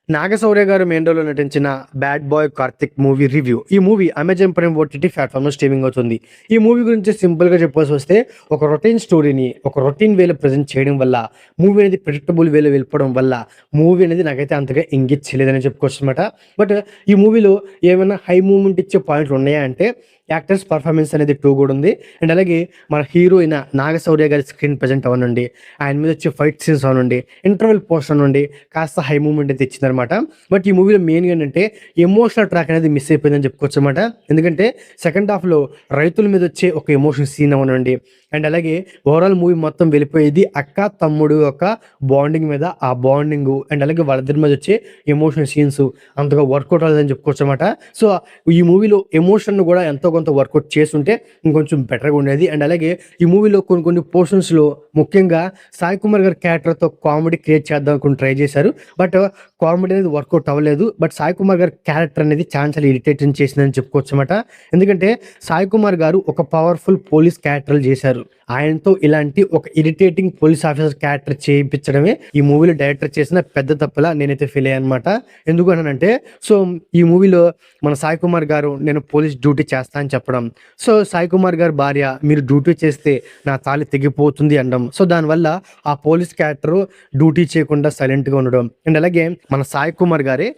నాగశౌర్య గారు మెయిన్ రోల్‌లో నటించిన 'bad boy Karthik' movie review. ఈ మూవీ అమెజాన్ ప్రైమ్ ఓటీటీ ప్లాట్‌ఫామ్‌లో స్ట్రీమింగ్ అవుతుంది. ఈ మూవీ గురించి సింపుల్‌గా చెప్పాల్సొస్తే ఒక రొటీన్ స్టోరీని ఒక రొటీన్ వేలో ప్రెజెంట్ చేయడం వల్ల, మూవీ అనేది ప్రెడిక్టబుల్ వేలో వెళ్ళిపోవడం వల్ల, మూవీ అనేది నాకైతే అంతగా ఎంగేజ్ చేయలేదని చెప్పుకోవచ్చనమాట. బట్ ఈ మూవీలో ఏమైనా హై మూవ్‌మెంట్ ఇచ్చే పాయింట్లు ఉన్నాయా అంటే యాక్టర్స్ పర్ఫార్మెన్స్ అనేది 2 కూడా ఉంది. అండ్ అలాగే మన హీరో అయిన నాగశౌర్య గారి స్క్రీన్ ప్రెజెంట్ అవ్వనండి, ఆయన మీద వచ్చే ఫైట్ సీన్స్ అవనండి, ఇంటర్వెల్ పోర్షన్ నుండి కాస్త హై మూవ్‌మెంట్ అయితే ఇచ్చిందనమాట. బట్ ఈ మూవీలో మెయిన్‌గా ఏంటంటే ఎమోషనల్ ట్రాక్ అనేది మిస్ అయిపోయిందని చెప్పుకోవచ్చనమాట. ఎందుకంటే సెకండ్ హాఫ్‌లో రైతుల మీద వచ్చే ఒక ఎమోషన్ సీన్ అవనండి, అండ్ అలాగే ఓవరాల్ మూవీ మొత్తం వెళ్ళిపోయేది అక్క, తమ్ముడు యొక్క బాండింగ్ మీద. ఆ బాండింగు అండ్ అలాగే వాళ్ళిద్దరి మీద వచ్చే ఎమోషనల్ సీన్స్ అంతగా వర్కౌట్ అవ్వలేదని చెప్పుకోవచ్చనమాట. సో, ఈ మూవీలో ఎమోషన్‌ను కూడా ఎంతో కొంత వర్కౌట్ చేసుంటే ఇంకొంచెం బెటర్‌గా ఉండేది. అండ్ అలాగే ఈ మూవీలో కొన్ని పోర్షన్స్‌లో ముఖ్యంగా సాయి కుమార్ గారి క్యారెక్టర్‌తో కామెడీ క్రియేట్ చేద్దాం అనుకుని ట్రై చేశారు. బట్ కామెడీ అనేది వర్కౌట్ అవ్వలేదు. బట్ సాయి కుమార్ గారి క్యారెక్టర్ అనేది చాలా ఇరిటేటింగ్ చేసిందని చెప్పుకోవచ్చనమాట. ఎందుకంటే సాయి కుమార్ గారు ఒక పవర్‌ఫుల్ పోలీస్ క్యారెక్టర్‌లు చేశారు. ఆయనతో ఇలాంటి ఒక ఇరిటేటింగ్ పోలీస్ ఆఫీసర్ క్యారెక్టర్ చేయించడమే ఈ మూవీలో డైరెక్టర్ చేసిన పెద్ద తప్పులా నేనైతే ఫీల్ అయ్యానన్నమాట. ఎందుకు అనంటే సో, ఈ మూవీలో మన సాయి కుమార్ గారు నేను పోలీస్ డ్యూటీ చేస్తా అని చెప్పడం. సో, సాయి కుమార్ గారి భార్య మీరు డ్యూటీ చేస్తే నా తాళి తెగిపోతుంది అనడం. సో, దానివల్ల ఆ పోలీస్ క్యారెక్టర్ డ్యూటీ చేయకుండా సైలెంట్‌గా ఉండడం. అండ్ అలాగే మన సాయి కుమార్ గారే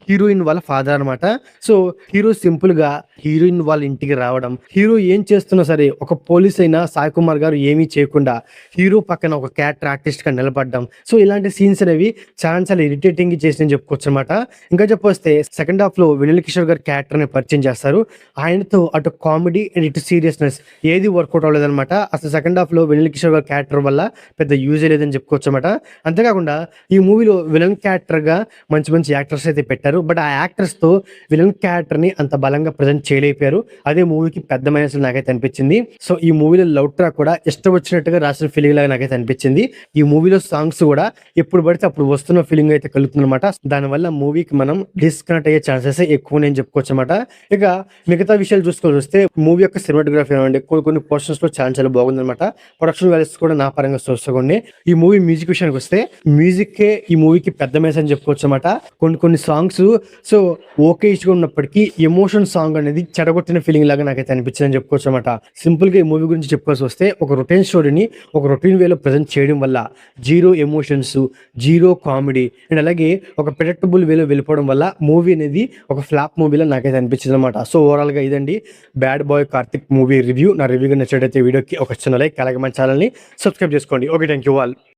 హీరోయిన్ వాళ్ళ ఫాదర్ అనమాట. సో, హీరో సింపుల్‌గా హీరోయిన్ వాళ్ళ ఇంటికి రావడం, హీరో ఏం చేస్తున్నా సరే ఒక పోలీస్ అయినా సాయి కుమార్ గారు ఏమీ చేయకుండా హీరో పక్కన ఒక క్యారెక్టర్ ఆర్టిస్ట్‌గా నిలబడ్డం. సో, ఇలాంటి సీన్స్ అనేవి చాలా ఇరిటేటింగ్ చేసినని చెప్పుకోవచ్చనమాట. ఇంకా చెప్పొస్తే సెకండ్ హాఫ్‌లో వెన్నెల కిషోర్ గారి క్యారెక్టర్‌ని పరిచయం చేస్తారు. ఆయనతో అటు కామెడీ అండ్ ఇటు సీరియస్‌నెస్ ఏది వర్కౌట్ అవ్వలేదనమాట. అసలు సెకండ్ హాఫ్‌లో వెన్నెల కిషోర్ గారి క్యారెక్టర్ వల్ల పెద్ద యూజే లేదని చెప్పుకోవచ్చనమాట. అంతేకాకుండా ఈ మూవీలో విలన్ క్యారెక్టర్‌గా మంచి మంచి యాక్టర్స్ అయితే పెట్టారు. బట్ ఆ యాక్టర్స్‌తో విలన్ క్యారెక్టర్‌ని అంత బలంగా ప్రెజెంట్ చేయలేకపోయారు. అదే మూవీకి పెద్ద మైనస్ నాకైతే అనిపించింది. సో, ఈ మూవీలో లవ్ ట్రాక్ కూడా ఇష్టం వచ్చినట్టుగా రాసిన ఫీలింగ్ లాగా నాకైతే అనిపించింది. ఈ మూవీలో సాంగ్స్ కూడా ఎప్పుడు పడితే అప్పుడు వస్తున్న ఫీలింగ్ అయితే కలుగుతుందన్నమాట. దానివల్ల మూవీకి మనం డిస్కనెక్ట్ అయ్యే ఛాన్సెస్ ఎక్కువ నేను చెప్పుకోవచ్చనమాట. ఇక మిగతా విషయాలు చూసుకోవాల్సి వస్తే మూవీ యొక్క సినిమాటోగ్రఫీ అవ్వండి, కొన్ని పోర్షన్స్‌లో చాలా బాగుందనమాట. ప్రొడక్షన్ వాల్యూస్ కూడా నా పరంగా చూసుకోండి. ఈ మూవీ మ్యూజిక్ విషయానికి వస్తే మ్యూజిక్కే ఈ మూవీకి పెద్ద మెసేజ్ అని చెప్పుకోవచ్చనమాట. కొన్ని సాంగ్స్ సో ఓకేగా ఉన్నప్పటికీ ఎమోషన్ సాంగ్ అనేది చెడగొట్టిన ఫీలింగ్ లాగా నాకైతే అనిపించిందని చెప్పుకోవచ్చనమాట. సింపుల్‌గా ఈ మూవీ గురించి చెప్పుకోవాల్సి వస్తే ఒక రొటీన్ స్టోరీని ఒక రొటీన్ వేలో ప్రెజెంట్ చేయడం వల్ల zero emotions, zero comedy and అలాగే ఒక ప్రెడిక్టబుల్ వేలో వెళ్ళిపోవడం వల్ల మూవీ అనేది ఒక ఫ్లాప్ మూవీలా నాకైతే అనిపించిందనమాట. సో, ఓవరాల్‌గా ఇదండి 'bad boy Karthik' movie review. నా రివ్యూగా నచ్చినట్లయితే వీడియోకి ఒక చిన్న లైక్, అలాగే మన ఛానల్‌ని సబ్స్క్రైబ్ చేసుకోండి. Okay, thank you all.